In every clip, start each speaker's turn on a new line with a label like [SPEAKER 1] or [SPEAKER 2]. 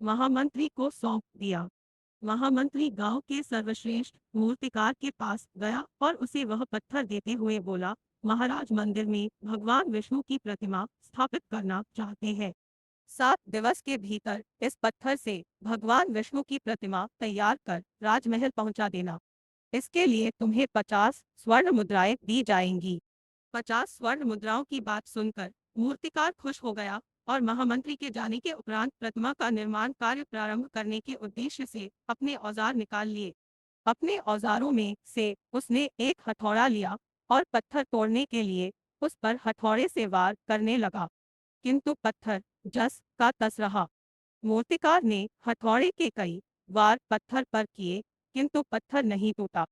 [SPEAKER 1] महामंत्री को सौंप दिया। महामंत्री गांव के सर्वश्रेष्ठ मूर्तिकार के पास गया और उसे वह पत्थर देते हुए बोला, महाराज मंदिर में भगवान विष्णु की प्रतिमा स्थापित करना चाहते हैं। 7 दिवस के भीतर इस पत्थर से भगवान विष्णु की प्रतिमा तैयार कर राजमहल पहुंचा देना। इसके लिए तुम्हें 50 स्वर्ण मुद्राएं दी जाएंगी। 50 स्वर्ण मुद्राओं की बात सुनकर मूर्तिकार खुश हो गया और महामंत्री के जाने के उपरांत प्रतिमा का निर्माण कार्य प्रारंभ करने के उद्देश्य से अपने औजार निकाल लिए। अपने औजारों में से उसने एक हथौड़ा लिया और पत्थर तोड़ने के लिए उस पर हथौड़े से वार करने लगा, किंतु पत्थर जस का तस रहा। मूर्तिकार ने हथौड़े के कई वार पत्थर पर किए, किंतु पत्थर नहीं टूटा।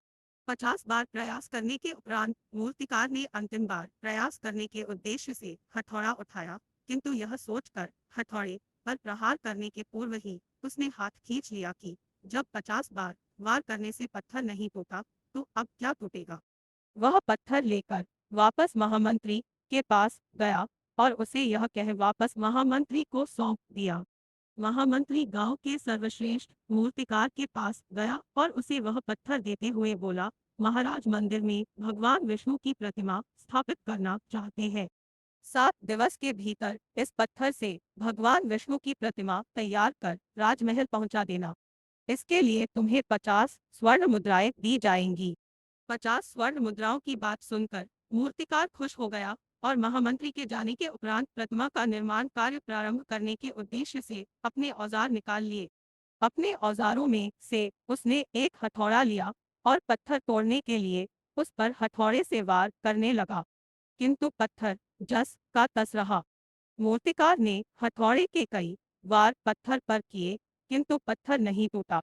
[SPEAKER 1] 50 बार प्रयास करने के उपरांत मूर्तिकार ने अंतिम बार प्रयास करने के उद्देश्य से हथौड़ा उठाया, किंतु यह सोचकर हथौड़े पर प्रहार करने के पूर्व ही उसने हाथ खींच लिया कि जब 50 बार वार करने से पत्थर नहीं टूटा तो अब क्या टूटेगा। वह पत्थर लेकर वापस महामंत्री के पास गया और उसे यह कह वापस महामंत्री को सौंप दिया। महामंत्री गांव के सर्वश्रेष्ठ मूर्तिकार के पास गया और उसे वह पत्थर देते हुए बोला, महाराज मंदिर में भगवान विष्णु की प्रतिमा स्थापित करना चाहते हैं। 7 दिवस के भीतर इस पत्थर से भगवान विष्णु की प्रतिमा तैयार कर राजमहल पहुंचा देना। इसके लिए तुम्हें 50 स्वर्ण मुद्राएं दी जाएंगी। 50 स्वर्ण मुद्राओं की बात सुनकर मूर्तिकार खुश हो गया और महामंत्री के जाने के उपरांत प्रतिमा का निर्माण कार्य प्रारंभ करने के उद्देश्य से अपने औजार निकाल लिए। अपने औजारों में से उसने एक हथौड़ा लिया और पत्थर तोड़ने के लिए उस पर हथौड़े से वार करने लगा, किंतु पत्थर जस का तस रहा। मूर्तिकार ने हथौड़े के कई वार पत्थर पर किए, किंतु पत्थर नहीं टूटा।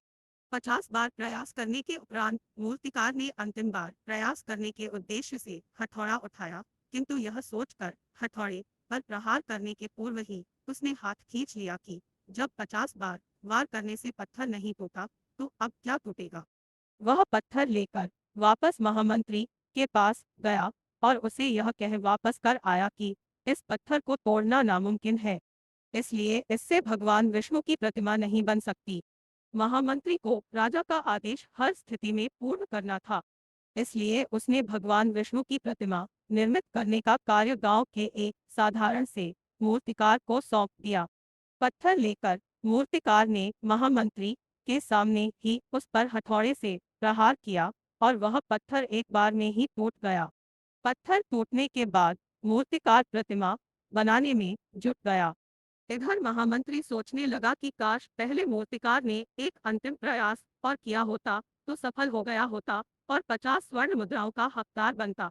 [SPEAKER 1] 50 बार प्रयास करने के उपरांत मूर्तिकार ने अंतिम बार प्रयास करने के उद्देश्य से हथौड़ा उठाया, किंतु यह सोचकर हथौड़े पर प्रहार करने के पूर्व ही उसने हाथ खींच लिया कि जब 50 बार वार करने से पत्थर नहीं टूटा तो अब क्या टूटेगा। वह पत्थर लेकर वापस महामंत्री के पास गया और उसे यह कह वापस कर आया कि इस पत्थर को तोड़ना नामुमकिन है, इसलिए इससे भगवान विष्णु की प्रतिमा नहीं बन सकती। महामंत्री को राजा का आदेश हर स्थिति में पूर्ण करना था, इसलिए उसने भगवान विष्णु की प्रतिमा निर्मित करने का कार्य गांव के एक साधारण से मूर्तिकार को सौंप दिया। पत्थर लेकर मूर्तिकार ने महामंत्री के सामने ही उस पर हथौड़े से प्रहार किया और वह पत्थर एक बार में ही टूट गया। पत्थर टूटने के बाद मूर्तिकार प्रतिमा बनाने में जुट गया। इधर महामंत्री सोचने लगा कि काश पहले मूर्तिकार ने एक अंतिम प्रयास और किया होता तो सफल हो गया होता और 50 स्वर्ण मुद्राओं का हकदार बनता।